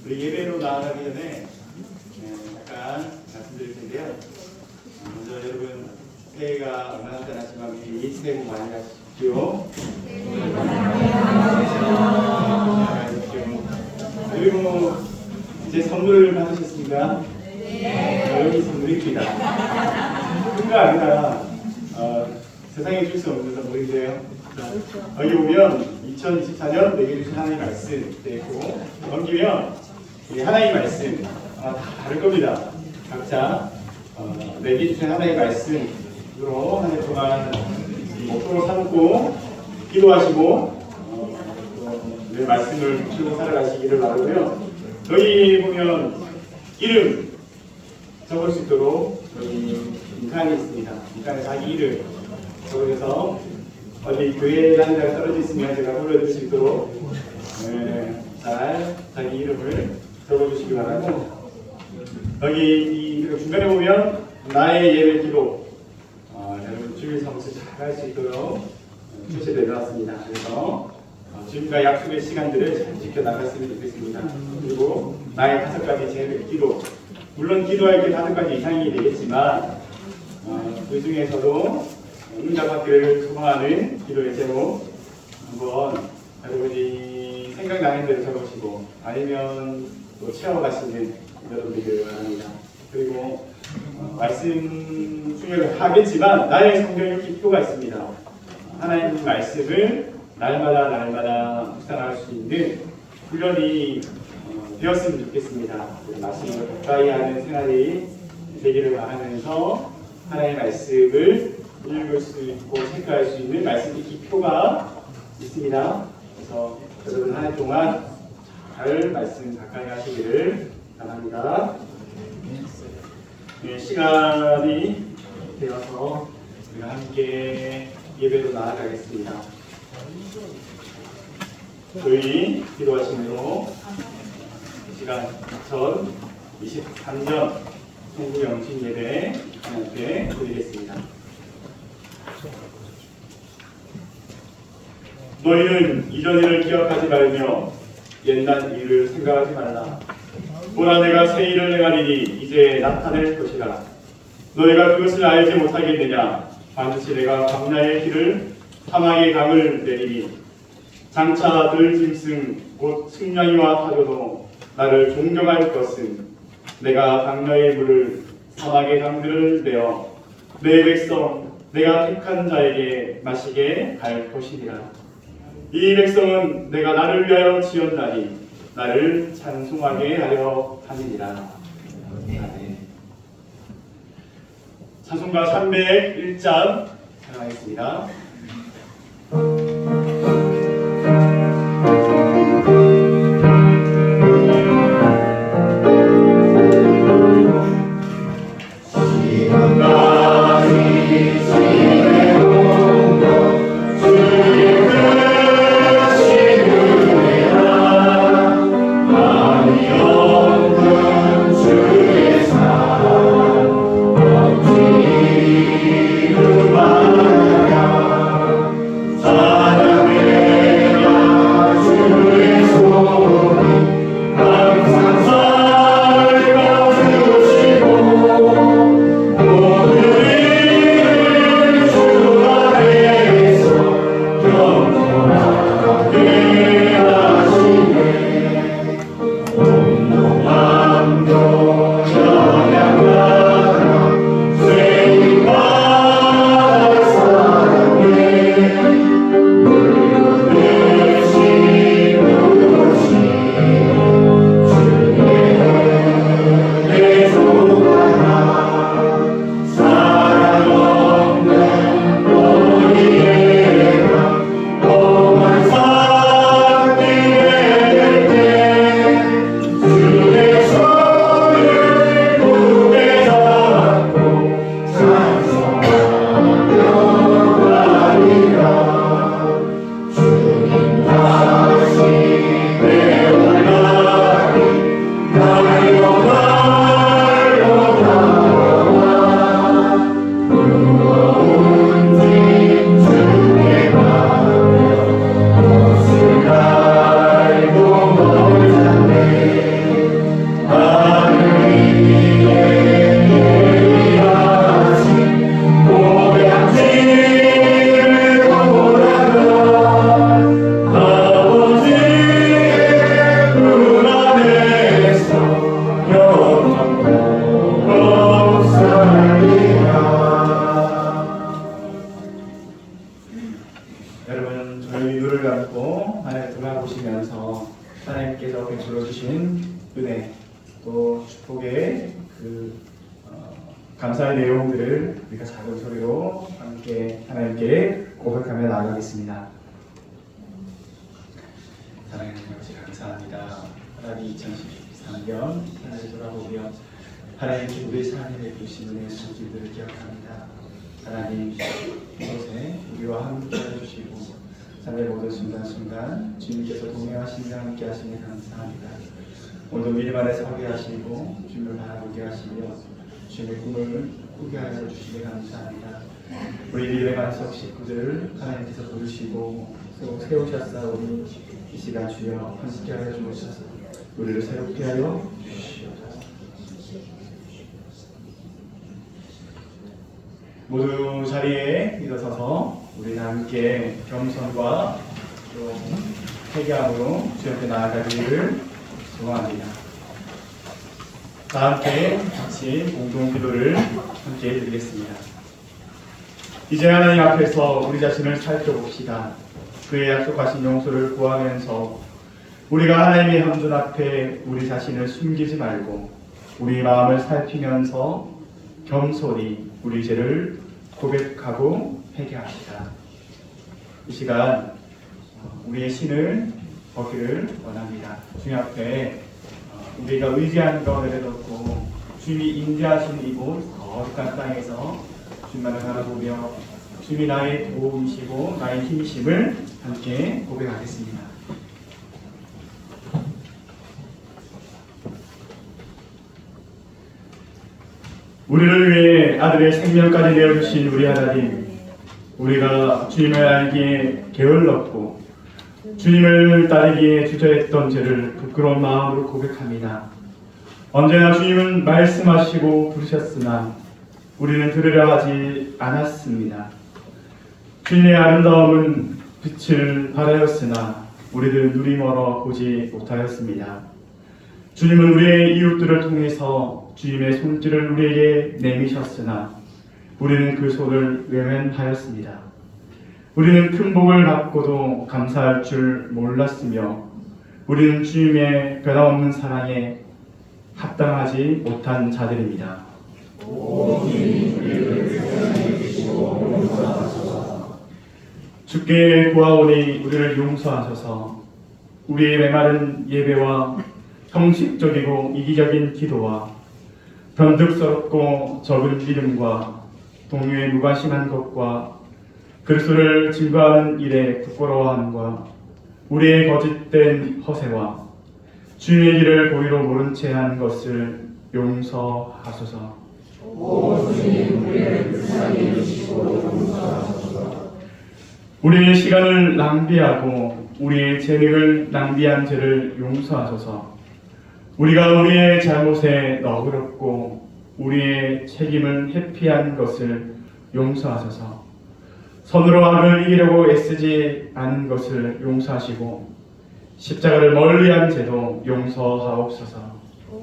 우리 예배로 나아가기 전에 잠깐 말씀드릴 텐데요. 먼저 여러분 새해가 얼마 남지 않았지만 미리 새해 복 많이 하십시오. 그리고 이제 선물 받으셨습니까? 여기 선물입니다. 그거 아니라 세상에 줄 수 없는 선물인데요. 여기 보면 2024년 내게 주신 하나님의 말씀 되어 있고, 넘기면 하나님의 말씀 다 다를 겁니다. 각자 내게 주신 하나님의 말씀으로 한 해 동안 목표로 삼고 기도하시고 내 말씀을 붙이고 살아가시기를 바라고요. 여기 보면 이름 적을 수 있도록 여기 빈칸이 있습니다. 빈칸에 자기 이름 적으셔서 어디 교회에 다니는 데가 떨어져 있으면 제가 불러줄 수 있도록 잘 자기 이름을 적어주시기 바라고, 여기 이 중간에 보면 나의 예배 기록 여러분 주일 성수 잘 할 수 있도록 표시되어 내놨습니다. 그래서 지금과 약속의 시간들을 잘 지켜나갔으면 좋겠습니다. 그리고 나의 5가지 제일 기도, 물론 기도할 게 5가지 이상이 되겠지만 그 중에서도 응답받기를 소망하는 기도의 제목 한번 여러분이 생각나는 대로 적으시고 아니면 또 채워가시는 여러분들을 바랍니다. 그리고 말씀 중요를 하겠지만 나의 성경의 기표가 있습니다. 하나님 말씀을 날마다 묵상할 수 있는 훈련이 되었으면 좋겠습니다. 말씀을 가까이 하는 생활이 되기를 바라면서 하나님의 말씀을 읽을 수 있고 체크할 수 있는 말씀의 기표가 있습니다. 그래서 여러분 한 해 동안 잘 말씀 가까이 하시기를 바랍니다. 시간이 되어서 우리가 함께 예배로 나아가겠습니다. 저희 기도하심으로 시간 2023년 성부 영신 예배 함께 드리겠습니다. 너희는 이전 일을 기억하지 말며 옛날 일을 생각하지 말라. 보라, 내가 새 일을 행하리니 이제 나타낼 것이라. 너희가 그것을 알지 못하겠느냐? 반드시 내가 광야의 길을 사막의 강을 내리니 장차 들 짐승 곧 승냥이와 타조도 나를 존경할 것은 내가 광야의 물을 사막의 강들을 내어 내 백성 내가 택한 자에게 마시게 할 것이니라. 이 백성은 내가 나를 위하여 지었나니 나를 찬송하게 하려 함이니라. 찬송가 301장 사랑하겠습니다. 아 여러분 저희 눈을 감고 하나님 돌아보시면서 하나님께서 베풀어 주신 은혜 또 축복의 감사의 내용들을 우리가 작은 소리로 함께 하나님께 고백하며 나아가겠습니다. 사랑하는 아버지 감사합니다. 하나님 2013년 하나님을 돌아보며 하나님께 우리 삶에 베푸신 은혜의 손길들을 기억합니다. 하나님 이곳에 우리와 함께 해주시고 삶의 모든 순간순간 주님께서 동행하시며 함께 하시니 감사합니다. 오늘도 믿음 안에 서게 하시고 주님을 바라보게 하시며 주님의 꿈을 꾸게 하여 주시니 감사합니다. 우리 믿음의 반석 식구들 하나님께서 부르시고 세우셨사오니 이 시간 주여 함께 하여 주옵소서. 우리를 새롭게 하여 주시옵소서. 모두 자리에 일어서서 우리 함께 겸손과 또 회개함으로 주 앞에 나아가기를 소원합니다. 다 함께 같이 공동 기도를 함께 드리겠습니다. 이제 하나님 앞에서 우리 자신을 살펴봅시다. 그의 약속하신 용서를 구하면서 우리가 하나님의 현존 앞에 우리 자신을 숨기지 말고 우리 마음을 살피면서 겸손히 우리 죄를 고백하고 회개합시다. 이 시간 우리의 신을 벗기를 원합니다. 주님 앞에 우리가 의지하는 것 내려놓고 주님이 인자하신 이곳 거룩한 땅에서 주님만을 바라보며 주님이 나의 도움이시고 나의 힘이심을 함께 고백하겠습니다. 우리를 위해 아들의 생명까지 내어주신 우리 하나님, 우리가 주님을 알기에 게을렀고 주님을 따르기에 주저했던 죄를 부끄러운 마음으로 고백합니다. 언제나 주님은 말씀하시고 부르셨으나 우리는 들으려 하지 않았습니다. 주님의 아름다움은 빛을 발하였으나 우리들은 눈이 멀어 보지 못하였습니다. 주님은 우리의 이웃들을 통해서 주님의 손길을 우리에게 내미셨으나 우리는 그 손을 외면하였습니다. 우리는 큰 복을 받고도 감사할 줄 몰랐으며 우리는 주님의 변함없는 사랑에 합당하지 못한 자들입니다. 주께 구하오니 우리를 용서하소서. 우리의 메마른 예배와 형식적이고 이기적인 기도와 변덕스럽고 적은 믿음과 동료의 무관심한 것과 그리스도를 증거하는 일에 부끄러워함과 우리의 거짓된 허세와 주님의 길을 고의로 모른 채 하는 것을 용서하소서. 오 주님, 우리를 불쌍히 여기시고 용서하소서. 우리의 시간을 낭비하고 우리의 재능을 낭비한 죄를 용서하소서. 우리가 우리의 잘못에 너그럽고 우리의 책임을 회피한 것을 용서하소서. 선으로 악을 이기려고 애쓰지 않은 것을 용서하시고 십자가를 멀리한 죄도 용서하옵소서.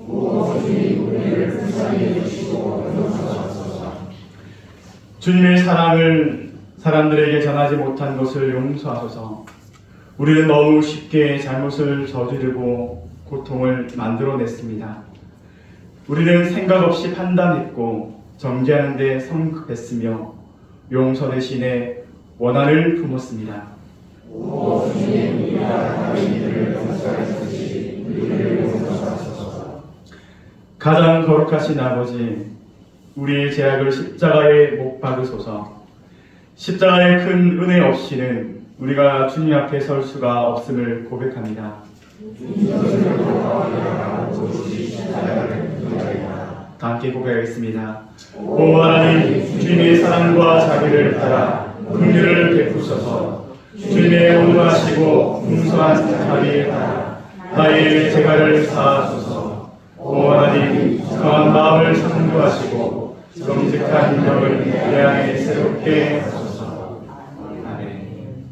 오 주님, 우리를 불쌍히 여기시고 용서하소서. 주님의 사랑을 사람들에게 전하지 못한 것을 용서하소서. 우리는 너무 쉽게 잘못을 저지르고 고통을 만들어냈습니다. 우리는 생각 없이 판단했고 정죄하는 데 성급했으며 용서 대신에 원한을 품었습니다. 오 주님, 우리가 다른 이들을 용서하듯이 우리를 용서하소서. 가장 거룩하신 아버지, 우리의 죄악을 십자가에 못 박으소서. 십자가의 큰 은혜 없이는 우리가 주님 앞에 설 수가 없음을 고백합니다. 다 함께 고백하겠습니다. 오 하나님, 주님의 사랑과 자비를 따라 긍휼을 베푸소서. 주님의 온유하시고 풍성한 자비에 따라 나의 죄가를 사하소서. 오 하나님, 강한 마음을 상주하시고 정직한 영을 내 안에 새롭게 하소서. 아멘.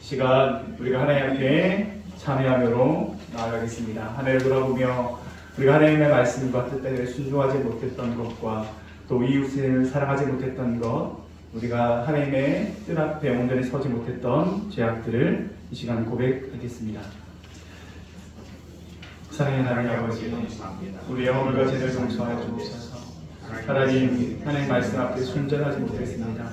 시간 우리가 하나님 앞에 참여하므로 나아가겠습니다. 하늘을 돌아보며 우리가 하나님의 말씀과 뜻대로 순종하지 못했던 것과 또 이웃을 사랑하지 못했던 것, 우리가 하나님의 뜻 앞에 온전히 서지 못했던 죄악들을 이 시간 고백하겠습니다. 사랑의 하나님 아버지, 우리의 허물과 죄를 용서하여 주옵소서. 하나님 말씀 앞에 순전하지 못했습니다.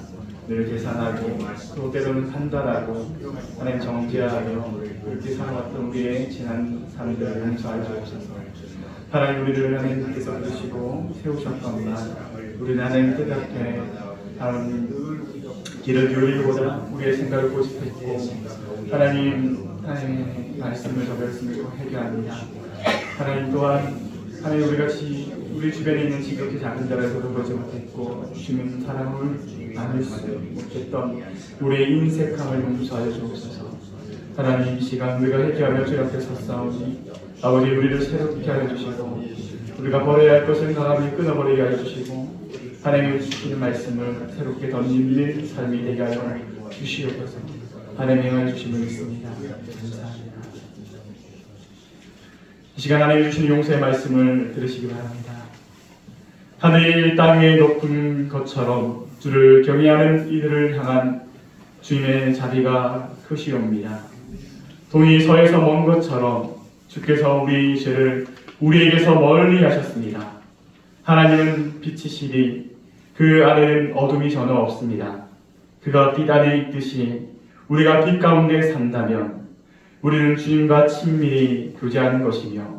늘 계산하고 또 때로는 판단하고 하나님 정죄하며 그렇게 살아왔던 우리의 지난 삶들을 용서하여 주옵소서. 하나님 우리를 하나님께서 부르시고 세우셨건만 우리는 하나님 뜻 앞에 하나님 길을 기울이기보다 우리의 생각을 고집했고 하나님의 말씀을 저버렸음을 회개합니다. 하나님 또한 하나님 우리같이 우리 주변에 있는 지극히 작은 자라서도 보지 못했고 주님 사랑을 나눌 수 못했던 우리의 인색함을 용서하여 주옵소서. 하나님 이 시간 우리가 회개하며 주 앞에 섰사오니 아버지 우리를 새롭게 하여 주시고 우리가 버려야 할 것을 강하게 끊어버리게 하여 주시고 하나님이 주시는 말씀을 새롭게 던지는 삶이 되게 하여 주시옵소서. 하나님의 행하여 주심을 믿습니다. 감사합니다. 이 시간 하나님 주시는 용서의 말씀을 들으시기 바랍니다. 하늘 땅의 높은 것처럼 주를 경외하는 이들을 향한 주님의 자비가 크시옵니다. 동이 서에서 먼 것처럼 주께서 우리 죄를 우리에게서 멀리 하셨습니다. 하나님은 빛이시니 그 안에는 어둠이 전혀 없습니다. 그가 빛 안에 있듯이 우리가 빛 가운데 산다면 우리는 주님과 친밀히 교제하는 것이며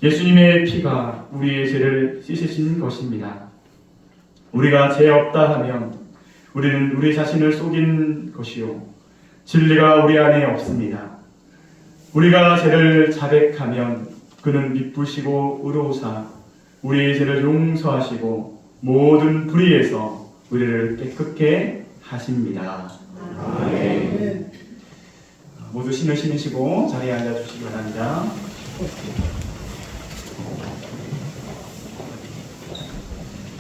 예수님의 피가 우리의 죄를 씻으신 것입니다. 우리가 죄 없다 하면 우리는 우리 자신을 속인 것이요 진리가 우리 안에 없습니다. 우리가 죄를 자백하면 그는 미쁘시고 의로우사 우리의 죄를 용서하시고 모든 불의에서 우리를 깨끗게 하십니다. 아멘. 모두 신을 신으시고 자리에 앉아주시기 바랍니다.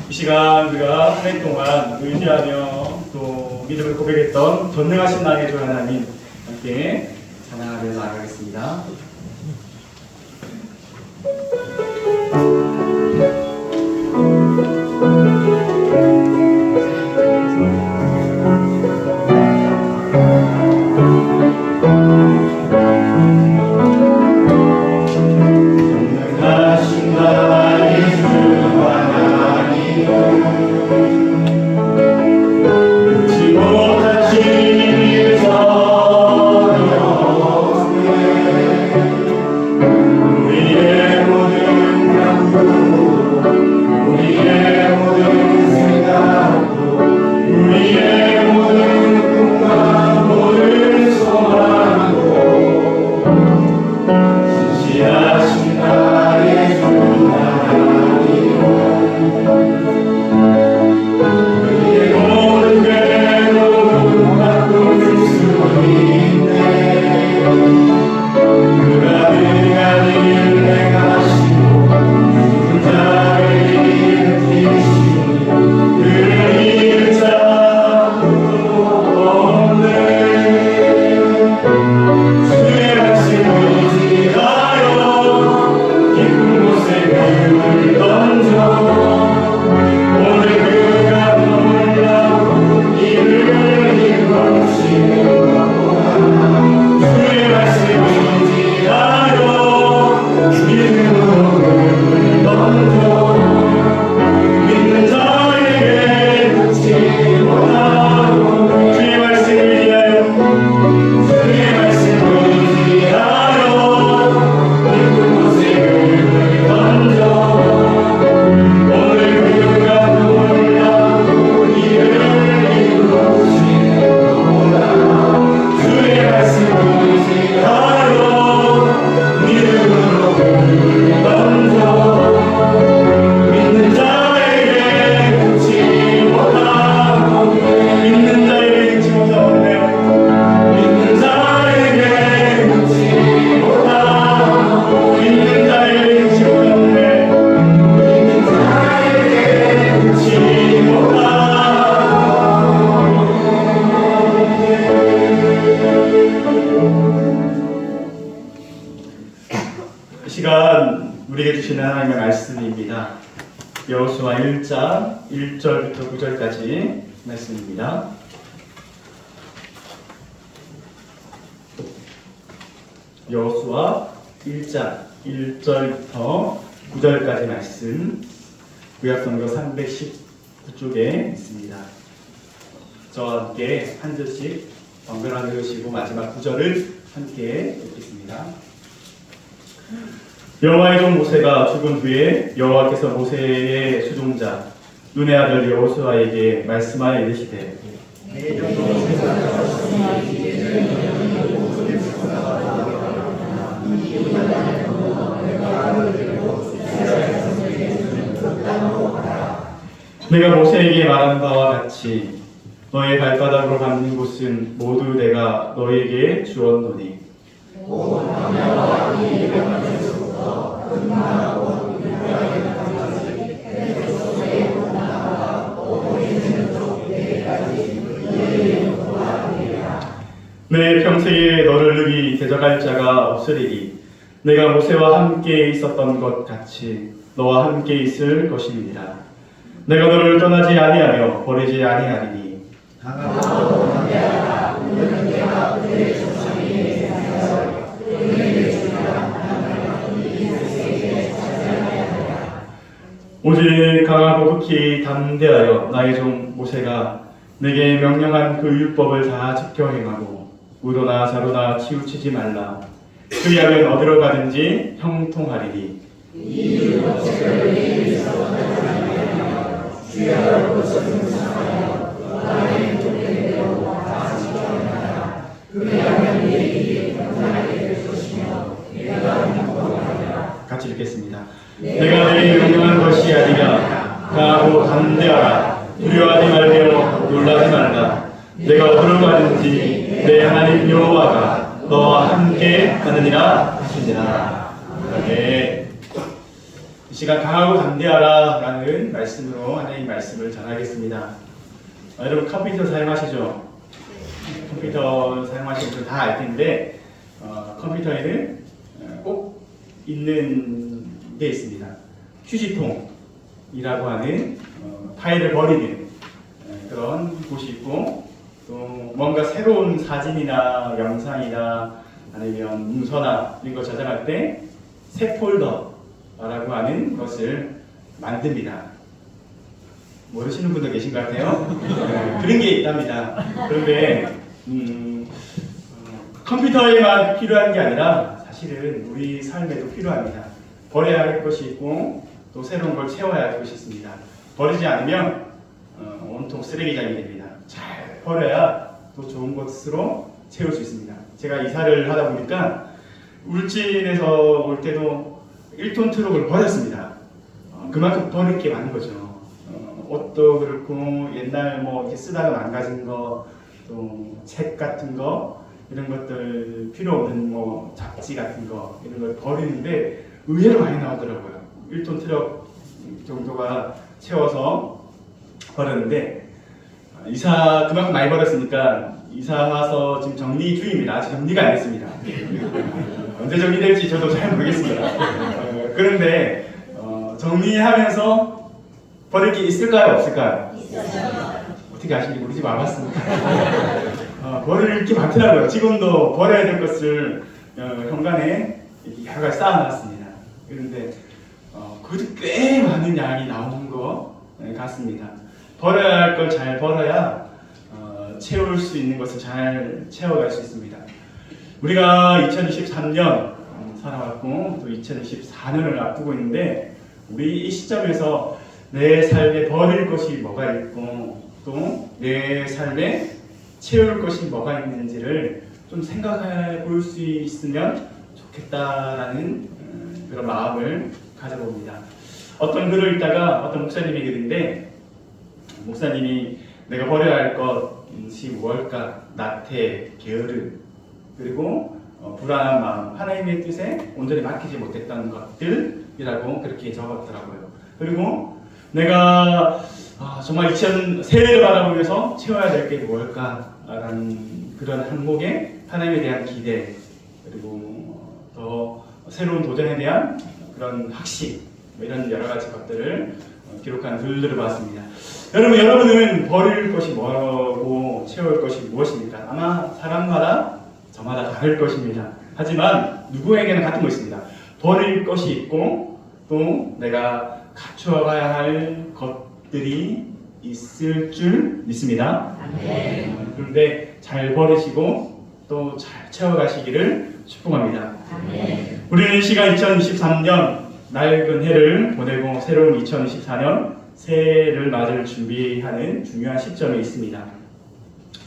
이 시간 우리가 한 해 동안 의지하며 또 믿음을 고백했던 전능하신 나의 주 하나님 함께 찬양하며 나아가겠습니다. 우리에게 주시는 하나님의 말씀입니다. 여호수아 1장 1절부터 9절까지 말씀입니다. 여호수아 1장 1절부터 9절까지 말씀, 구약성경 319쪽에 있습니다. 저와 함께 한 절씩 번갈아 읽으시고 마지막 9절을 함께 읽겠습니다. 여호와의 종 모세가 죽은 후에 여호와께서 모세의 수종자 눈의 아들 여호수아에게 말씀하여 이르시되 내가 모세에게 말한 바와 같이 너의 발바닥으로 밟는 곳은 모두 내가 너에게 주었노니 내 평생에 너를 능히 대적할 자가 없으리니 내가 모세와 함께 있었던 것 같이 너와 함께 있을 것입니다. 내가 너를 떠나지 아니하며 버리지 아니하리니 오직 강하고 극히 담대하여 나의 종 모세가 내게 명령한 그 율법을 다 지켜 행하고 우로나 자로나 치우치지 말라. 그리하면 어디로 가든지 형통하리니 같이 읽겠습니다. 내가 내게 명령한 것이 아니라 강하고 담대하라. 두려워하지 말며 놀라지 말라. 내가 어디로 가든지 내 하나님 여호와가 너와 함께 하느니라 하시니라. 네. 이 시간 강하고 담대하라 라는 말씀으로 하나님 말씀을 전하겠습니다. 여러분 컴퓨터 사용하시죠? 컴퓨터 사용하시는 분 다 알 텐데 컴퓨터에는 꼭 있는 게 있습니다. 휴지통이라고 하는 파일을 버리는 그런 곳이 있고, 또 뭔가 새로운 사진이나 영상이나 아니면 문서나 이런 거 저장할 때 새 폴더라고 하는 것을 만듭니다. 모르시는 분도 계신 것 같아요. 그런 게 있답니다. 그런데 컴퓨터에만 필요한 게 아니라 사실은 우리 삶에도 필요합니다. 버려야 할 것이 있고 또 새로운 걸 채워야 할 것이 있습니다. 버리지 않으면 온통 쓰레기장이 됩니다. 잘 버려야 또 좋은 것으로 채울 수 있습니다. 제가 이사를 하다 보니까 울진에서 올 때도 1톤 트럭을 버렸습니다. 그만큼 버릴 게 많은 거죠. 옷도 그렇고 옛날 뭐 이렇게 쓰다가 망가진 거, 또 책 같은 거 이런 것들 필요 없는 뭐 잡지 같은 거 이런 걸 버리는데 의외로 많이 나오더라고요. 1톤 트럭 정도가 채워서 버렸는데 이사 그만큼 많이 버렸으니까 이사 와서 지금 정리 중입니다. 아직 정리가 안 됐습니다. 언제 정리될지 저도 잘 모르겠습니다. 그런데 정리하면서 버릴 게 있을까요? 없을까요? 어떻게 아시는지 우리 집 와봤습니다. 버릴 게 많더라고요. 지금도 버려야 될 것을 현관에 여러 가지 쌓아놨습니다. 그런데 그래도 꽤 많은 양이 나오는 것 같습니다. 버려야 할 걸 잘 버려야 채울 수 있는 것을 잘 채워갈 수 있습니다. 우리가 2023년 살아왔고 또 2024년을 앞두고 있는데 우리 이 시점에서 내 삶에 버릴 것이 뭐가 있고 또 내 삶에 채울 것이 뭐가 있는지를 좀 생각해 볼 수 있으면 좋겠다라는 그런 마음을 가져봅니다. 어떤 글을 읽다가 어떤 목사님의 글인데 목사님이 내가 버려야 할 것이 무엇일까? 나태, 게으름, 그리고 불안한 마음, 하나님의 뜻에 온전히 맡기지 못했던 것들이라고 그렇게 적었더라고요. 그리고 내가 정말 새해를 바라보면서 채워야 될 게 무엇일까라는 그런 항목에 하나님에 대한 기대, 그리고 더 새로운 도전에 대한 그런 확신, 이런 여러 가지 것들을 기록한 글들을 봤습니다. 여러분은 버릴 것이 뭐고 채울 것이 무엇입니까? 아마 사람마다 저마다 다를 것입니다. 하지만 누구에게나 같은 것입니다. 버릴 것이 있고 또 내가 갖추어가야 할 것들이 있을 줄 믿습니다. 그런데 잘 버리시고 또 잘 채워가시기를 축복합니다. 우리는 시간 2023년 낡은 해를 보내고 새로운 2024년 새해를 맞을 준비하는 중요한 시점에 있습니다.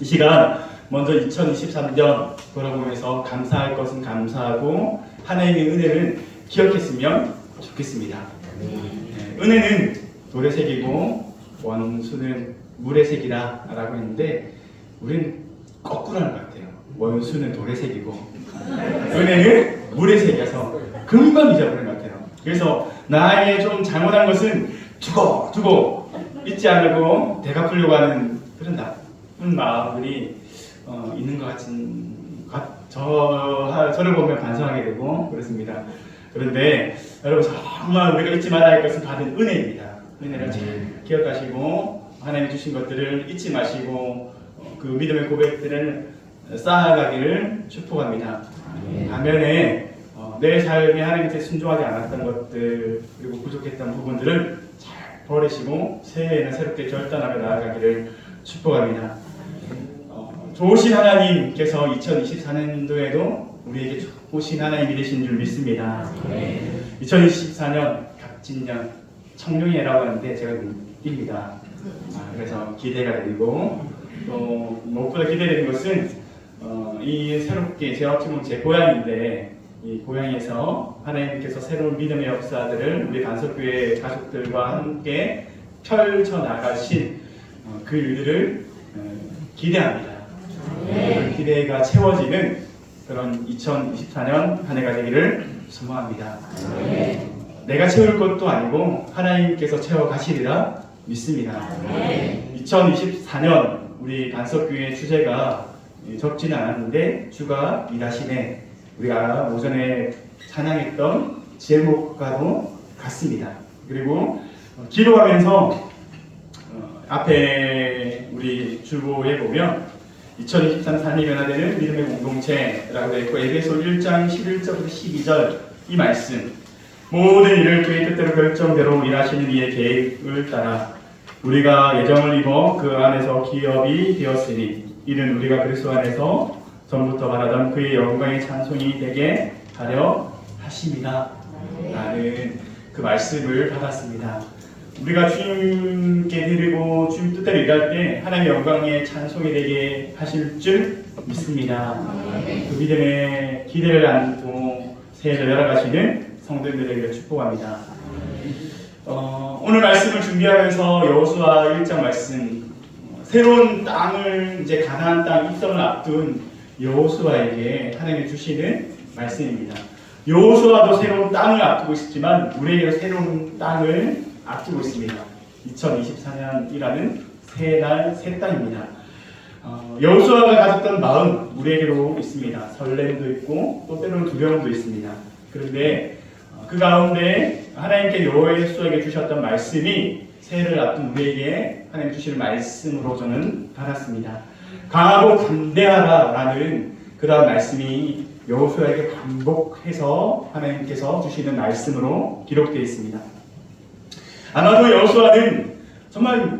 이 시간 먼저 2023년 돌아보면서 감사할 것은 감사하고 하나님의 은혜를 기억했으면 좋겠습니다. 은혜는 돌의 색이고 원수는 물의 색이라 라고 했는데 우리는 거꾸로 하는 것 같아요. 원수는 돌의 색이고 은혜는 물의 색이어서 금방 잊어버리는 것 같아요. 그래서 나에게 좀 잘못한 것은 두고 잊지 않고 되갚으려고 하는 그런 나쁜 마음들이 있는 것 같은 저를 보면 반성하게 되고 그렇습니다. 그런데 여러분 정말 우리가 잊지 말아야 할 것은 받은 은혜입니다. 은혜를 잘 기억하시고 하나님 주신 것들을 잊지 마시고 그 믿음의 고백들을 쌓아가기를 축복합니다. 반면에 내 삶에 하나님께 순종하지 않았던 것들 그리고 부족했던 부분들을 잘 버리시고 새해에는 새롭게 결단하며 나아가기를 축복합니다. 좋으신 하나님께서 2024년도에도 우리에게 좋으신 하나님이 되신 줄 믿습니다. 2024년 갑진년 청룡해라고 하는데 제가 띨니다. 그래서 기대가 되고 또 무엇보다 기대되는 것은 이 새롭게 제 어찌 보면 제 고향인데 이 고향에서 하나님께서 새로운 믿음의 역사들을 우리 간섭교회 가족들과 함께 펼쳐 나가신 그 일들을 기대합니다. 그 기대가 채워지는 그런 2024년 한 해가 되기를 소망합니다. 내가 채울 것도 아니고 하나님께서 채워가시리라 믿습니다. 2024년 우리 간섭교회 주제가 적지는 않았는데 주가 일하시네. 우리가 오전에 찬양했던 제목과도 같습니다. 그리고 기도하면서 앞에 우리 주보에 보면 2023 삶이 변화되는 믿음의 공동체라고 되어 있고 에베소 1장 11절부터 12절 이 말씀 모든 일을 그의 뜻대로 결정대로 일하시는 이의 계획을 따라 우리가 예정을 입어 그 안에서 기업이 되었으니 이는 우리가 그리스도 안에서 전부터 바라던 그의 영광의 찬송이 되게 하려 하심이다 라는 그 말씀을 받았습니다. 우리가 주님께 드리고 주님 뜻대로 일할 때 하나님의 영광의 찬송이 되게 하실 줄 믿습니다. 그 믿음의 기대를 안고 새해를 열어가시는 성도님들에게 축복합니다. 오늘 말씀을 준비하면서 여호수아 1장 말씀 새로운 땅을 이제 가나안 땅 입성을 앞둔 여호수아에게 하나님이 주시는 말씀입니다. 여호수아도 새로운 땅을 앞두고 있지만 우리에게 새로운 땅을 앞두고 있습니다. 2024년이라는 새 날 새 땅입니다. 여호수아가 가졌던 마음 우리에게도 있습니다. 설렘도 있고 또 때로는 두려움도 있습니다. 그런데 그 가운데 하나님께 여호수아에게 주셨던 말씀이 새해를 앞둔 우리에게 하나님 주시는 말씀으로 저는 받았습니다. 강하고 담대하라라는 그런 말씀이 여호수아에게 반복해서 하나님께서 주시는 말씀으로 기록되어 있습니다. 아마도 여호수아는 정말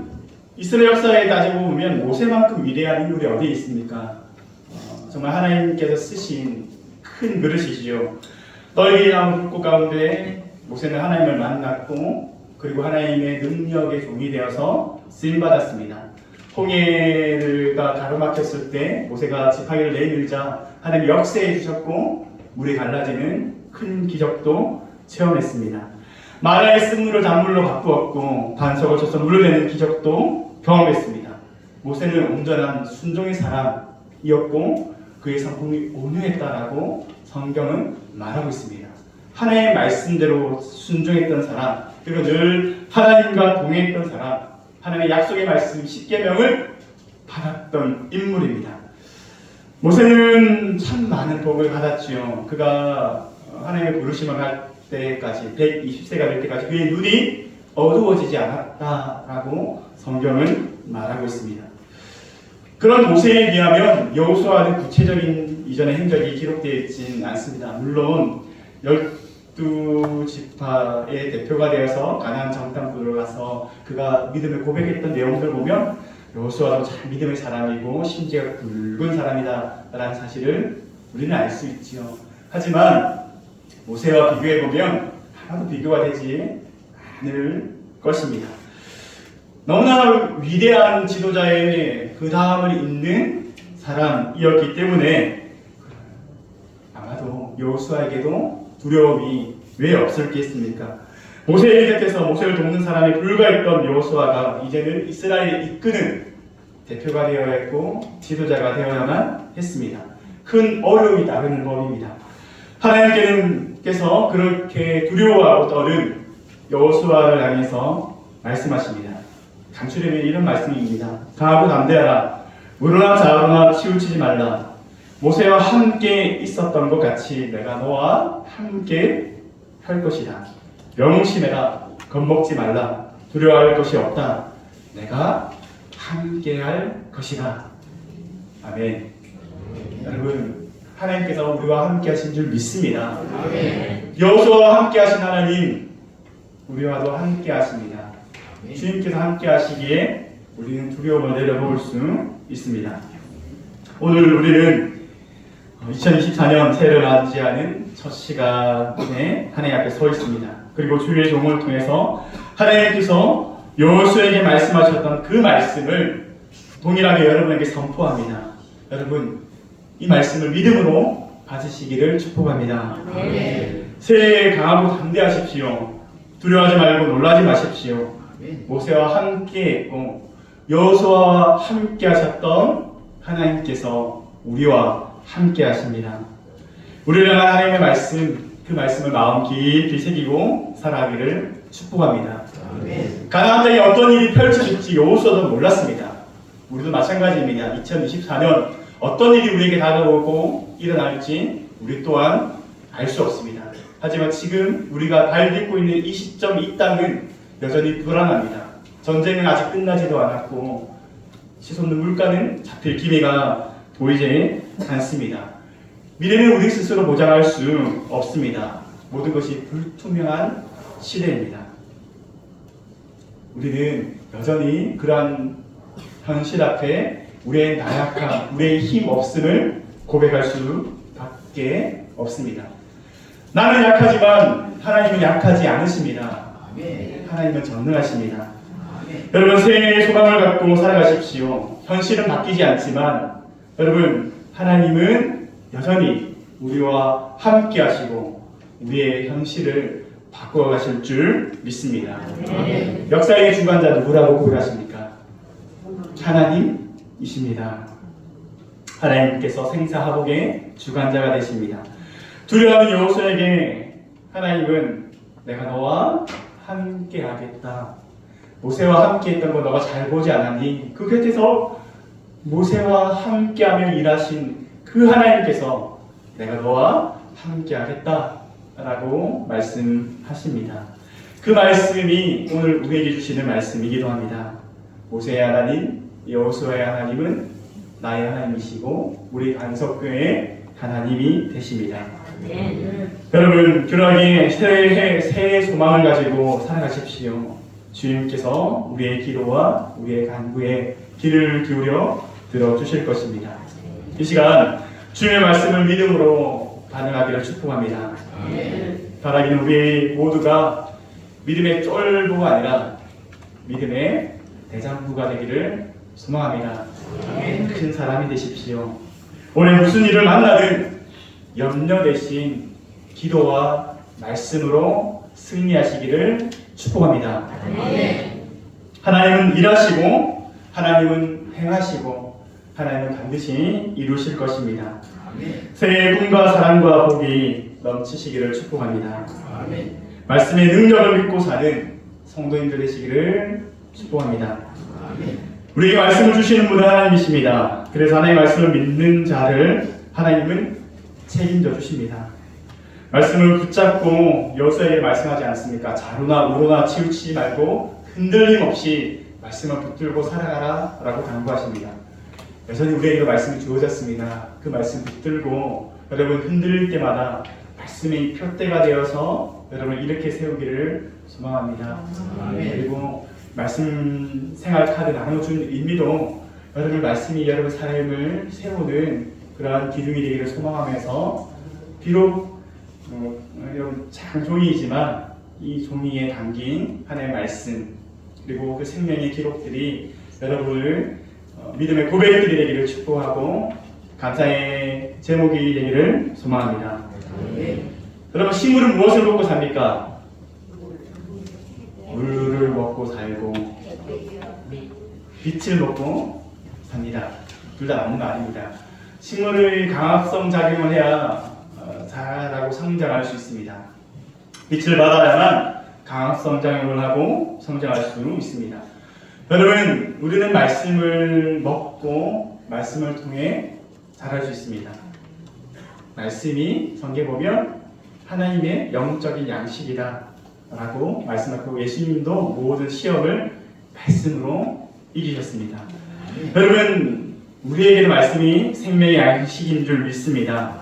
이스라엘 역사에 따지고 보면 모세만큼 위대한 인물이 어디에 있습니까? 정말 하나님께서 쓰신 큰 그릇이시죠. 떨기나무 불꽃 가운데 모세는 하나님을 만났고 그리고 하나님의 능력의 종이 되어서 쓰임받았습니다. 홍해가 가로막혔을 때 모세가 지팡이를 내밀자 하나님이 역사해 주셨고 물이 갈라지는 큰 기적도 체험했습니다. 마라의 쓴물을 단물로 바꾸었고 반석을 쳐서 물을 내는 기적도 경험했습니다. 모세는 온전한 순종의 사람이었고 그의 성품이 온유했다라고 성경은 말하고 있습니다. 하나님의 말씀대로 순종했던 사람, 그리고 늘 하나님과 동행했던 사람, 하나님의 약속의 말씀 10계명을 받았던 인물입니다. 모세는 참 많은 복을 받았지요. 그가 하나님의 부르심을 할 때까지 120세가 될 때까지 그의 눈이 어두워지지 않았다라고 성경은 말하고 있습니다. 그런 모세에 비하면 여호수아는 구체적인 이전의 행적이 기록되어 있지는 않습니다. 물론 12지파의 대표가 되어서 가나안 정탐꾼으로 들어가서 그가 믿음을 고백했던 내용들을 보면 여호수아도 참 믿음의 사람이고 심지가 굵은 사람이다라는 사실을 우리는 알 수 있지요. 하지만 모세와 비교해보면 하나도 비교가 되지 않을 것입니다. 너무나 위대한 지도자의 그 다음을 잇는 사람이었기 때문에 아마도 여호수아에게도 두려움이 왜 없었겠습니까? 모세의 곁에서 모세를 돕는 사람이 불과했던 여호수아가 이제는 이스라엘을 이끄는 대표가 되어야 했고 지도자가 되어야만 했습니다. 큰 어려움이 따르는 법입니다. 하나님께서 그렇게 두려워하고 떠는 여호수아를 향해서 말씀하십니다. 간추려면 이런 말씀입니다. 강하고 담대하라. 무료나 좌우나 치우치지 말라. 모세와 함께 있었던 것 같이 내가 너와 함께 할 것이다. 명심해라. 겁먹지 말라. 두려워할 것이 없다. 내가 함께 할 것이다. 아멘. 여러분, 하나님께서 우리와 함께 하신 줄 믿습니다. 여호수아와 함께 하신 하나님, 우리와도 함께 하십니다. 주님께서 함께 하시기에 우리는 두려움을 내려놓을 수 있습니다. 오늘 우리는 2024년 새해를 맞이하는 첫 시간에 하나님 앞에 서 있습니다. 그리고 주의 종을 통해서 하나님께서 여호수아에게 말씀하셨던 그 말씀을 동일하게 여러분에게 선포합니다. 여러분, 이 말씀을 믿음으로 받으시기를 축복합니다. 새해에 강하고 담대하십시오. 두려워하지 말고 놀라지 마십시오. 모세와 함께 했고 여호수아와 함께 하셨던 하나님께서 우리와 함께 하십니다. 우리를 향한 하나님의 말씀, 그 말씀을 마음 깊이 새기고 살아가기를 축복합니다. 가나안 땅에 어떤 일이 펼쳐질지 여호수아도 몰랐습니다. 우리도 마찬가지입니다. 2024년 어떤 일이 우리에게 다가오고 일어날지 우리 또한 알 수 없습니다. 하지만 지금 우리가 밟고 있는 이 시점, 이 땅은 여전히 불안합니다. 전쟁은 아직 끝나지도 않았고 치솟는 물가는 잡힐 기미가 보이지 않습니다. 미래는 우리 스스로 보장할 수 없습니다. 모든 것이 불투명한 시대입니다. 우리는 여전히 그러한 현실 앞에 우리의 나약함, 우리의 힘 없음을 고백할 수밖에 없습니다. 나는 약하지만 하나님은 약하지 않으십니다. 하나님은 전능하십니다. 여러분, 새해의 소망을 갖고 살아가십시오. 현실은 바뀌지 않지만 여러분, 하나님은 여전히 우리와 함께 하시고 우리의 현실을 바꿔 가실 줄 믿습니다. 역사의 주관자 누구라고 고백하십니까? 하나님이십니다. 하나님께서 생사화복의 주관자가 되십니다. 두려워하는 여호수아에게 하나님은 내가 너와 함께 하겠다. 모세와 함께 했던 거 너가 잘 보지 않았니? 그 곁에서 모세와 함께하며 일하신 그 하나님께서 내가 너와 함께 하겠다 라고 말씀하십니다. 그 말씀이 오늘 우리에게 주시는 말씀이기도 합니다. 모세의 하나님, 여호수아의 하나님은 나의 하나님이시고 우리 반석교회의 하나님이 되십니다. 여러분, 그러하기에 새해 소망을 가지고 살아가십시오. 주님께서 우리의 기도와 우리의 간구에 귀를 기울여 들어주실 것입니다. 이 시간 주님의 말씀을 믿음으로 반응하기를 축복합니다. 바라기는 우리 모두가 믿음의 쫄보가 아니라 믿음의 대장부가 되기를 소망합니다. 큰 사람이 되십시오. 올해 무슨 일을 만나든 염려 대신 기도와 말씀으로 승리하시기를 축복합니다. 하나님은 일하시고 하나님은 행하시고 하나님은 반드시 이루실 것입니다. 새해의 꿈과 사랑과 복이 넘치시기를 축복합니다. 말씀의 능력을 믿고 사는 성도님들 되시기를 축복합니다. 우리에게 말씀을 주시는 분은 하나님이십니다. 그래서 하나님의 말씀을 믿는 자를 하나님은 책임져 주십니다. 말씀을 붙잡고 여호수아에게 말씀하지 않습니까? 좌로나 우로나 치우치지 말고 흔들림 없이 말씀을 붙들고 살아가라 라고 당부하십니다. 여전히 우리에게도 말씀이 주어졌습니다. 그 말씀 붙들고 여러분 흔들릴 때마다 말씀의 표대가 되어서 여러분 이렇게 세우기를 소망합니다. 그리고 말씀 생활 카드 나눠준 의미도 여러분 말씀이 여러분 삶을 세우는 그러한 기둥이 되기를 소망하면서 비록 여러분 작은 종이이지만 이 종이에 담긴 하나님의 말씀 그리고 그 생명의 기록들이 여러분을 믿음의 고백들이 되기를 축복하고 감사의 제목이 되기를 소망합니다. 여러분 식물은 무엇을 먹고 삽니까? 물을 먹고 살고 빛을 먹고 삽니다. 둘 다 맞는 말입니다. 식물의 강합성 작용을 해야 자라고 성장할 수 있습니다. 빛을 받아야만 강합성 작용을 하고 성장할 수 있습니다. 여러분, 우리는 말씀을 먹고 말씀을 통해 자랄 수 있습니다. 말씀이 성경에 보면 하나님의 영적인 양식이다 라고 말씀하고 예수님도 모든 시험을 말씀으로 이기셨습니다. 여러분, 우리에게는 말씀이 생명의 양식인 줄 믿습니다.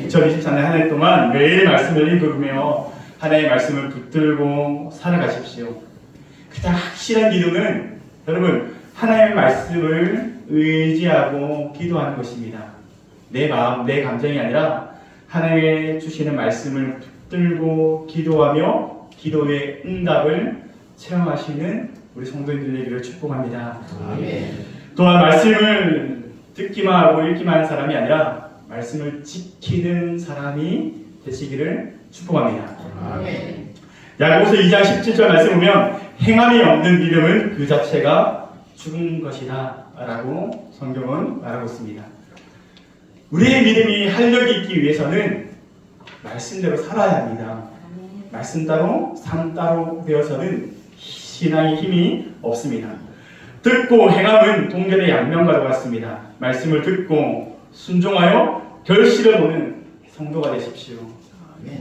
2024년 한 해 동안 매일 말씀을 읽으며 하나님의 말씀을 붙들고 살아가십시오. 가장 확실한 기도는 여러분 하나님의 말씀을 의지하고 기도하는 것입니다. 내 마음, 내 감정이 아니라 하나님의 주시는 말씀을 붙들고 기도하며 기도의 응답을 체험하시는 우리 성도님들 되기를 축복합니다. 또한 말씀을 듣기만 하고 읽기만 하는 사람이 아니라 말씀을 지키는 사람이 되시기를 축복합니다. 야고보서 2장 17절 말씀 보면 행함이 없는 믿음은 그 자체가 죽은 것이다 라고 성경은 말하고 있습니다. 우리의 믿음이 활력이 있기 위해서는 말씀대로 살아야 합니다. 말씀 따로 삶 따로 되어서는 신앙의 힘이 없습니다. 듣고 행함은 동전의 양면과 같습니다. 말씀을 듣고 순종하여 결실을 보는 성도가 되십시오.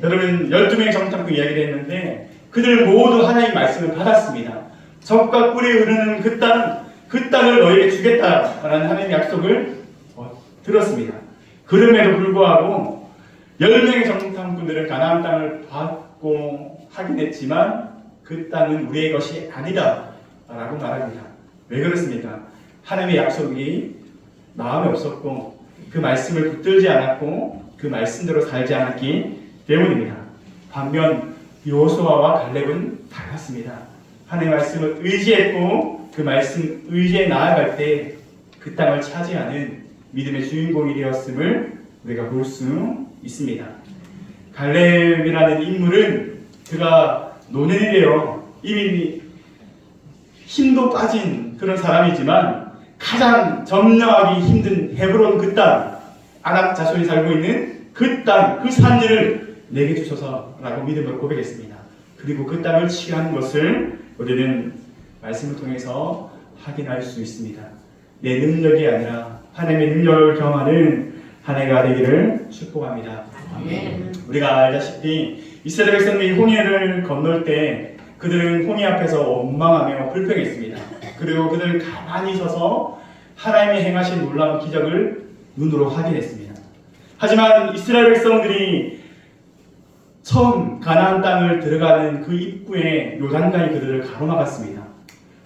여러분 12명의 정탐꾼 이야기를 했는데 그들 모두 하나님의 말씀을 받았습니다. 젖과 꿀이 흐르는 그 땅을 너에게 주겠다라는 하나님의 약속을 들었습니다. 그럼에도 불구하고 10명의 정탐꾼들은 가나안 땅을 받고 하긴 했지만 그 땅은 우리의 것이 아니다 라고 말합니다. 왜 그렇습니까? 하나님의 약속이 마음에 없었고 그 말씀을 붙들지 않았고 그 말씀대로 살지 않았기 때문입니다. 반면 여호수아와 갈렙은 달랐습니다. 하나님의 말씀을 의지했고 그 말씀 의지에 나아갈 때 그 땅을 차지하는 믿음의 주인공이 되었음을 우리가 볼 수 있습니다. 갈렙이라는 인물은 그가 노년이 되어 이미 힘도 빠진 그런 사람이지만 가장 점령하기 힘든 헤브론 그 땅, 아낙 자손이 살고 있는 그 땅, 그 산지를 내게 주소서라고 믿음으로 고백했습니다. 그리고 그 땅을 취한 것을 우리는 말씀을 통해서 확인할 수 있습니다. 내 능력이 아니라 하나님의 능력을 경험하는 한 해가 되기를 축복합니다. 우리가 알다시피 이스라엘 백성들이 홍해를 건널 때 그들은 홍해 앞에서 원망하며 불평했습니다. 그리고 그들은 가만히 서서 하나님이 행하신 놀라운 기적을 눈으로 확인했습니다. 하지만 이스라엘 백성들이 처음 가나안 땅을 들어가는 그 입구에 요단강이 그들을 가로막았습니다.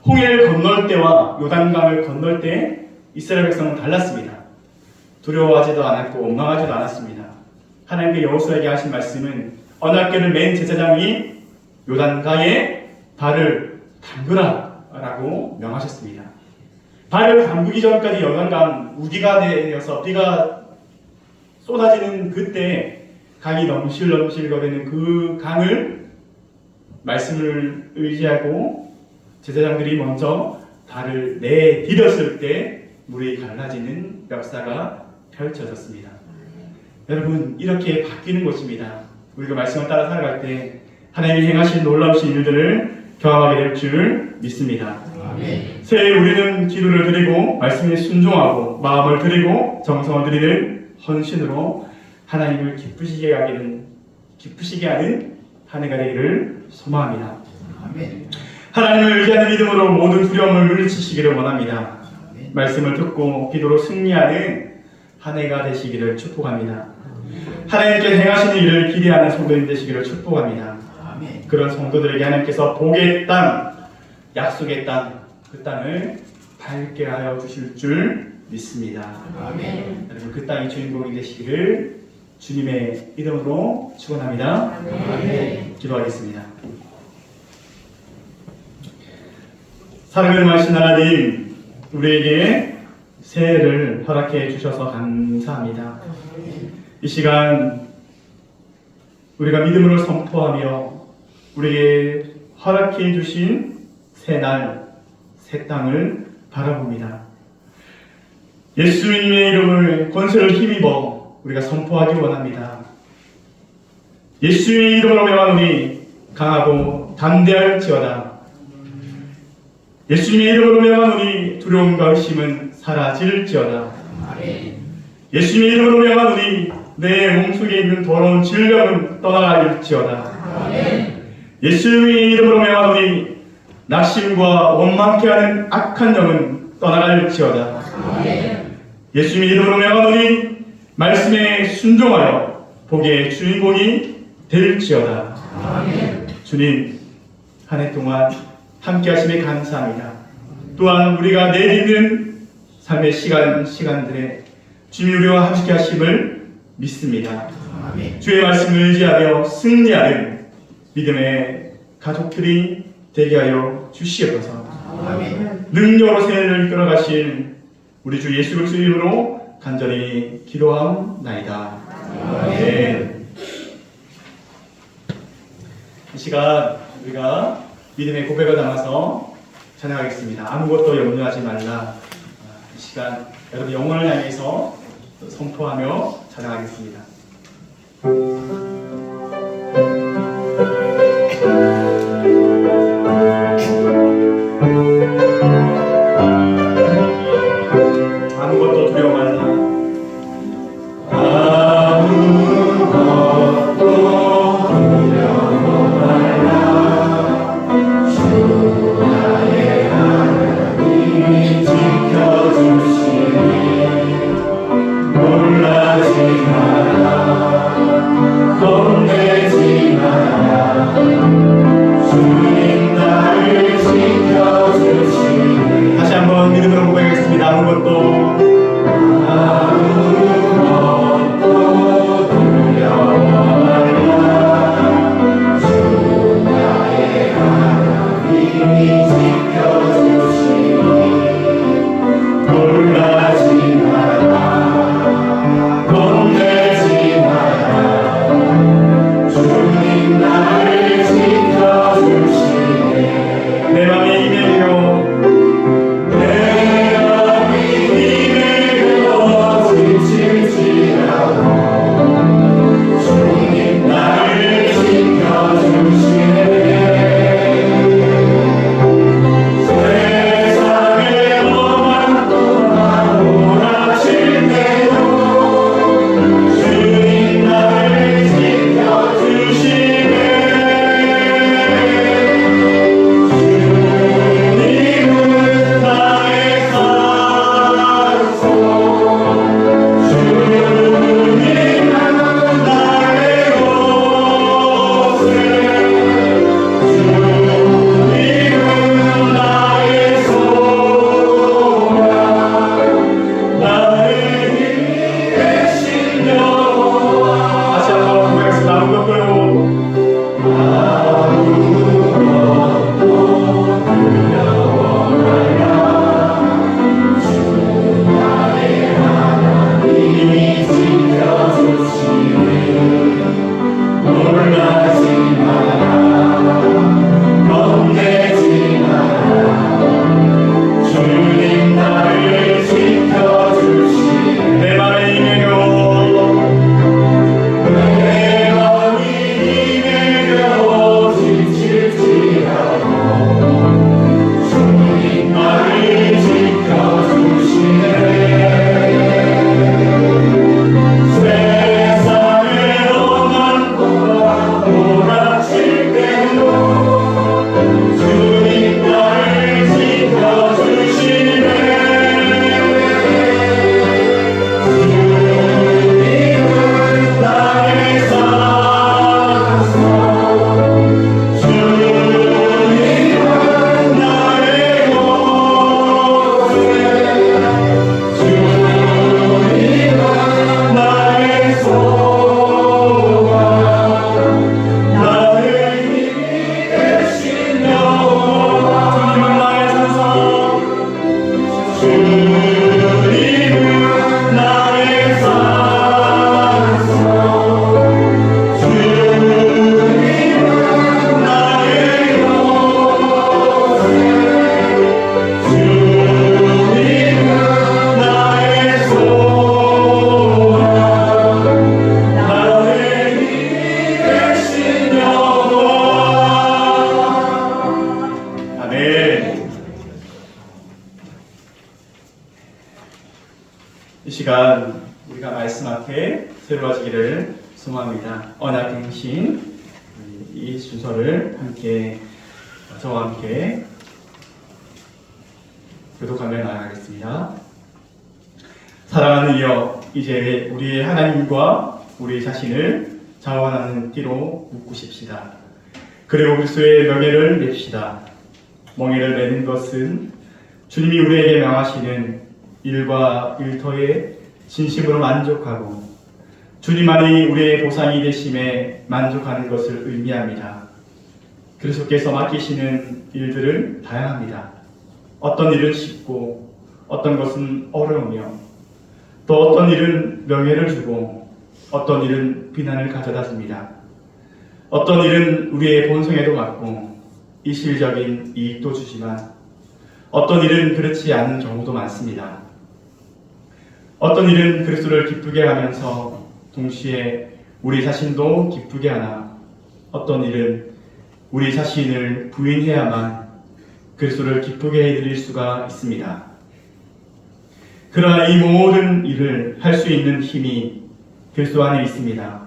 홍해를 건널 때와 요단강을 건널 때 이스라엘 백성은 달랐습니다. 두려워하지도 않았고 원망하지도 않았습니다. 하나님께 여호수아에게 하신 말씀은 언약궤를 맨 제사장이 요단강에 발을 담그라 라고 명하셨습니다. 발을 담그기 전까지 요단강 우기가 되어서 비가 쏟아지는 그때 강이 넘실넘실 거리는 그 강을 말씀을 의지하고 제사장들이 먼저 발을 내디뎠을 때 물이 갈라지는 역사가 펼쳐졌습니다. 여러분 이렇게 바뀌는 것입니다. 우리가 말씀을 따라 살아갈 때 하나님이 행하신 놀라우신 일들을 경험하게 될 줄 믿습니다. 새해 우리는 기도를 드리고 말씀에 순종하고 마음을 드리고 정성을 드리는 헌신으로 하나님을 기쁘시게 하기를 기쁘시게 하는 한 해가 되기를 소망합니다. 하나님을 의지하는 믿음으로 모든 두려움을 물리치시기를 원합니다. 말씀을 듣고 기도로 승리하는 한 해가 되시기를 축복합니다. 하나님께 행하시는 일을 기대하는 성도님 되시기를 축복합니다. 그런 성도들에게 하나님께서 복의 땅, 약속의 땅, 그 땅을 밟게 하여 주실 줄 믿습니다. 여러분 그 땅의 주인공이 되시기를 주님의 이름으로 축원합니다. 기도하겠습니다. 사랑을 하신 하나님, 우리에게 새해를 허락해 주셔서 감사합니다. 이 시간 우리가 믿음으로 선포하며 우리에게 허락해 주신 새날, 새 땅을 바라봅니다. 예수님의 이름을 권세를 힘입어 우리가 선포하기 원합니다. 예수의 이름으로 명하노니 강하고 담대할지어다. 예수님의 이름으로 명하노니 두려움과 의심은 사라질지어다. 예수님의 이름으로 명하노니 내 몸속에 있는 더러운 질병은 떠나갈지어다. 예수님의 이름으로 명하노니 낙심과 원망케 하는 악한 영은 떠나갈지어다. 예수님의 이름으로 명하노니 말씀에 순종하여 복의 주인공이 될지어다. 주님, 한 해 동안 함께 하심에 감사합니다. 또한 우리가 내딛는 삶의 시간들에 주님이 우리와 함께 하심을 믿습니다. 주의 말씀을 의지하며 승리하는 믿음의 가족들이 되게 하여 주시옵소서. 능력으로 새해를 이끌어가신 우리 주 예수 그리스도 이름으로 간절히 기도하옵나이다. 아멘. 이 시간 우리가 믿음의 고백을 담아서 찬양하겠습니다. 아무것도 염려하지 말라. 이 시간 여러분 영혼을 향해서 선포하며 찬양하겠습니다. 아무것도 두려워 말라. 다시 한번 믿음으로 고백하겠습니다. 아무것도 두려워 말라. 주 나의 하나님이 지켜주시니 놀라지 마라. 겁내지 우리가 말씀 앞에 새로워지기를 소망합니다. 언약갱신 이 순서를 함께 저와 함께 교독하며 나아가겠습니다. 사랑하는 이여, 이제 우리의 하나님과 우리 자신을 자원하는 띠로 묶으십시다. 그리고 그리스도의 명예를 냅시다. 멍에를 매는 것은 주님이 우리에게 명하시는 일과 일터에 진심으로 만족하고 주님만이 우리의 보상이 되심에 만족하는 것을 의미합니다. 그리스도께서 맡기시는 일들은 다양합니다. 어떤 일은 쉽고 어떤 것은 어려우며 또 어떤 일은 명예를 주고 어떤 일은 비난을 가져다 줍니다. 어떤 일은 우리의 본성에도 맞고 일시적인 이익도 주지만 어떤 일은 그렇지 않은 경우도 많습니다. 어떤 일은 그리스도를 기쁘게 하면서 동시에 우리 자신도 기쁘게 하나 어떤 일은 우리 자신을 부인해야만 그리스도를 기쁘게 해드릴 수가 있습니다. 그러나 이 모든 일을 할 수 있는 힘이 그리스도 안에 있습니다.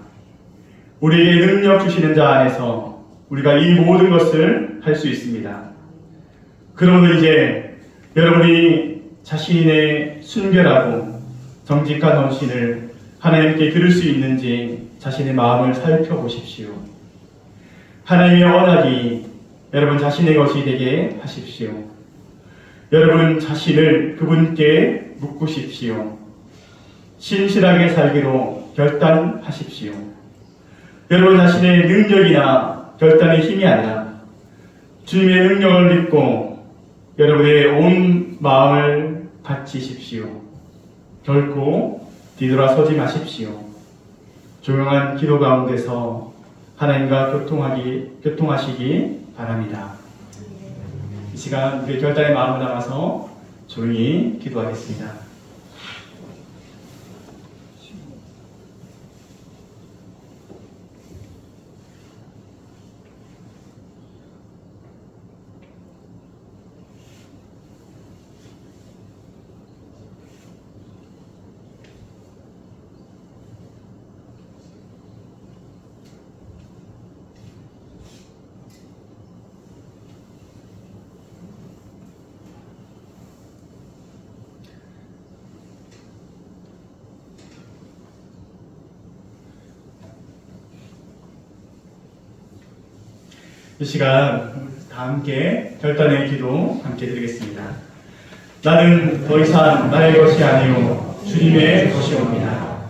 우리에게 능력 주시는 자 안에서 우리가 이 모든 것을 할 수 있습니다. 그러므로 이제 여러분이 자신의 순결하고 정직한 헌신을 하나님께 드릴 수 있는지 자신의 마음을 살펴보십시오. 하나님의 언약이 여러분 자신의 것이 되게 하십시오. 여러분 자신을 그분께 묶으십시오. 신실하게 살기로 결단하십시오. 여러분 자신의 능력이나 결단의 힘이 아니라 주님의 능력을 믿고 여러분의 온 마음을 바치십시오. 결코 뒤돌아서지 마십시오. 조용한 기도 가운데서 하나님과 교통하시기 바랍니다. 이 시간 우리의 결단의 마음을 담아서 조용히 기도하겠습니다. 이 시간 다 함께 결단의 기도 함께 드리겠습니다. 나는 더 이상 나의 것이 아니요 주님의 것이옵니다.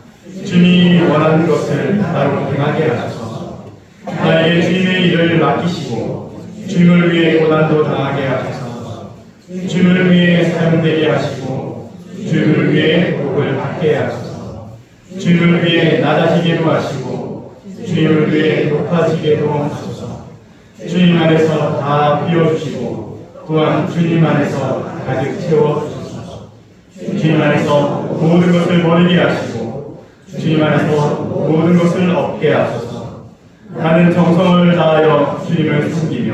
주님이 원하는 것을 나로 행하게 하소서. 나에게 주님의 일을 맡기시고 주님을 위해 고난도 당하게 하소서. 주님을 위해 사용되게 하시고 주님을 위해 복을 받게 하소서. 주님을 위해 낮아지게도 하시고 주님을 위해 높아지게도 하소서. 주님 안에서 다 비워주시고 또한 주님 안에서 가득 채워주소서. 주님 안에서 모든 것을 버리게 하시고 주님 안에서 모든 것을 얻게 하소서. 나는 정성을 다하여 주님을 섬기며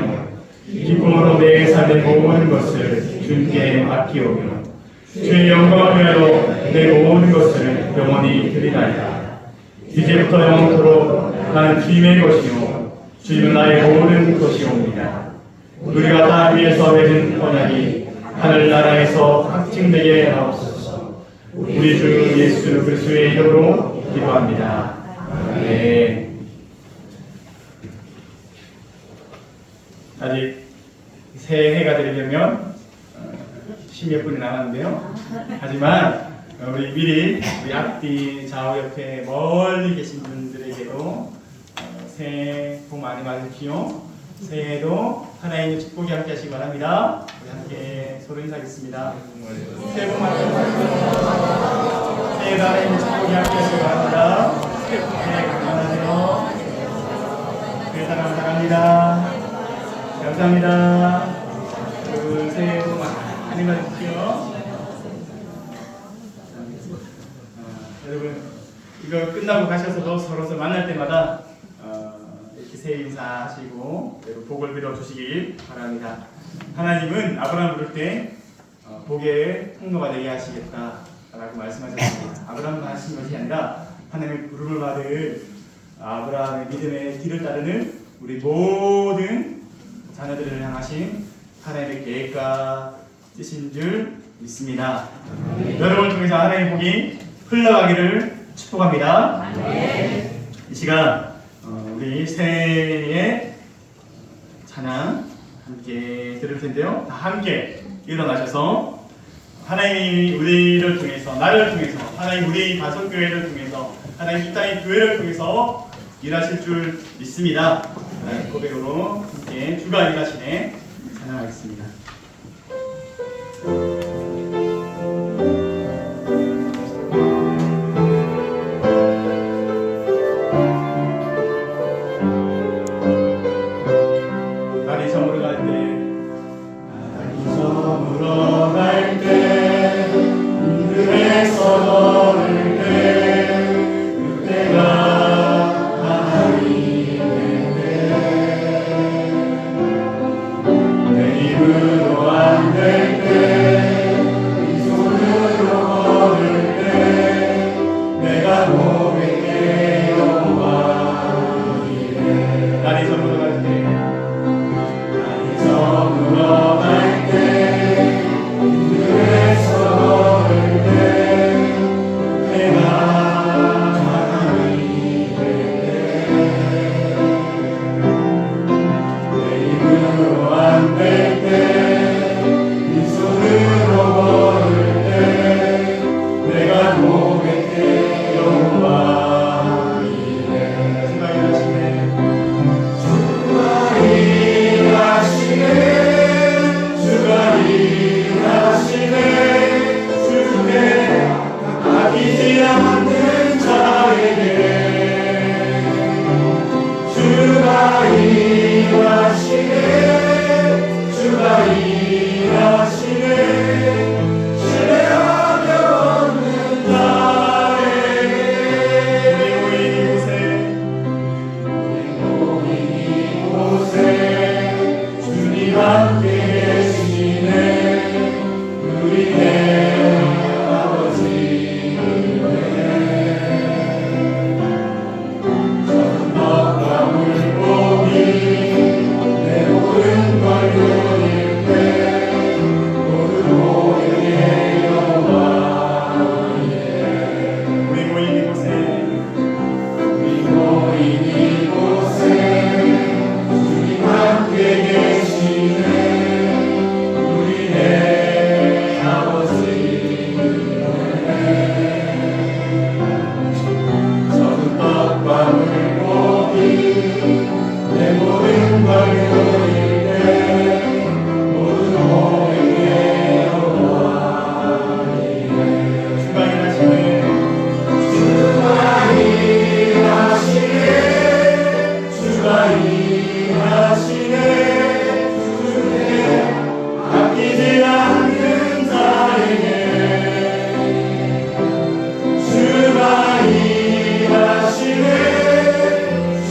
기쁨으로 내 삶의 모든 것을 주님께 맡기오며 주의 영광을 위하여 내 모든 것을 영원히 드리나이다. 이제부터 영원토록 나는 주님의 것이요 주님은 나의 모든 것이옵니다. 우리가 다 위에서 맺은 언약이 하늘나라에서 확증되게 하옵소서. 우리 주 예수 그리스도의 이름으로 기도합니다. 아멘. 아직 새해가 되려면 10몇 분이 남았는데요. 하지만 우리 미리 우리 앞뒤 좌우 옆에 멀리 계신 분들에게도 새해 복 많이 받으십시오. 새해에도 하나님의 축복이 함께 하시기 바랍니다. 우리 함께 서로 인사하겠습니다. 새해 복 많이 받으십시오. 새해에도 하나님의 축복이 함께 하시기 바랍니다. 새해 건강하세요. 회사랑 사랑합니다. 감사합니다. 여러분 새해 복 많이 받으십시오. 여러분 이거 끝나고 가셔서도 서로 만날 때마다 이렇게 새해 인사하시고 복을 빌어 주시길 바랍니다. 하나님은 아브라함을 부를 때 복의 통로가 되게 하시겠다라고 말씀하셨습니다. 아브라함만 하신 것이 아니라 하나님의 부름을 받을 아브라함의 믿음의 길을 따르는 우리 모든 자녀들을 향하신 하나님의 계획과 뜻인 줄 믿습니다. 여러분을 통해서 하나님의 복이 흘러가기를 축복합니다. 이 시간 우리 새해의 찬양 함께 들을 텐데요. 다 함께 일어나셔서 하나님이 우리를 통해서, 나를 통해서, 하나님 우리 가정교회를 통해서, 하나님 이 땅의 교회를 통해서 일하실 줄 믿습니다. 고백으로 함께 주가 일하시네 찬양하겠습니다. 날이 저물어 갈 때, 날이 저물어 갈 때, 힘들에서 너를 때, 그때가 하나님의 내 힘으로 안 될 때, 이 손으로 걸을 때, 내가 고백해 여호와 이래. 날이 저물어 갈 때, 날이 저물어 갈 때, 힘들에서 걸을 때, 그때가 하나님의 내 힘으로 안 될 때, 이 손으로 걸을 때, 내가 고백해 여호와 이래. 주가 일하시네. 주가 일하시네. 주가 일하시네. 주께 아끼지 않는 자에게 주가 일하시네. 주가 일하시네. 신뢰하며 얻는 자에게. 우리 모인 이곳에 주님 함께 계시네. 우리 내 아버지 젖은 떡과 물고기 내 모든 걸 누릴 때 모두 모이게 여호와 이래. 우리 모인 이곳에 주님 함께 계시네. 우리 내 아버지 젖은 떡과 물고기 내 모든 걸 누릴 때 모두 모이게 여호와 이래. 주가 일하시네. 주가 일하시네. 주가 일하시네. 주께 아끼지 않는 자에게 주가 일하시네.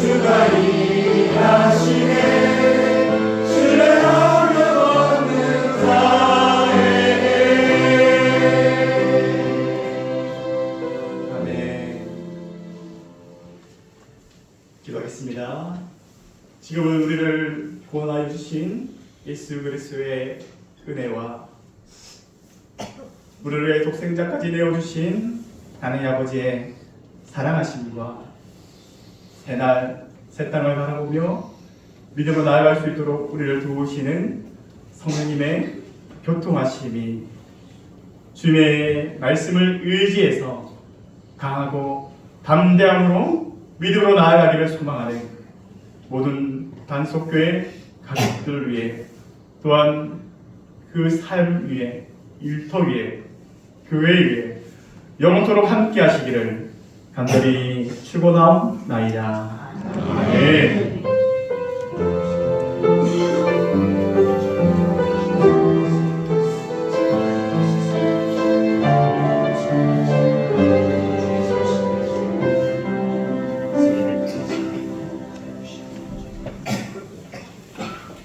주가 일하시네. 신뢰하며 얻는 자에게. 아멘. 기도하겠습니다. 지금은 우리를 구원하여 주신 예수 그리스도의 은혜와 우리를 독생자까지 내어주신 하나님 아버지의 사랑하심과 새날 새 땅을 바라보며 믿음으로 나아갈 수 있도록 우리를 도우시는 성령님의 교통하심이 주님의 말씀을 의지해서 강하고 담대함으로 믿음으로 나아가기를 소망하는 모든 단속교회 가족들을 위해, 또한 그 삶 위에, 일터 위에, 교회 위에 영원토록 함께 하시기를 간절히 축원하옵나이다. 아멘.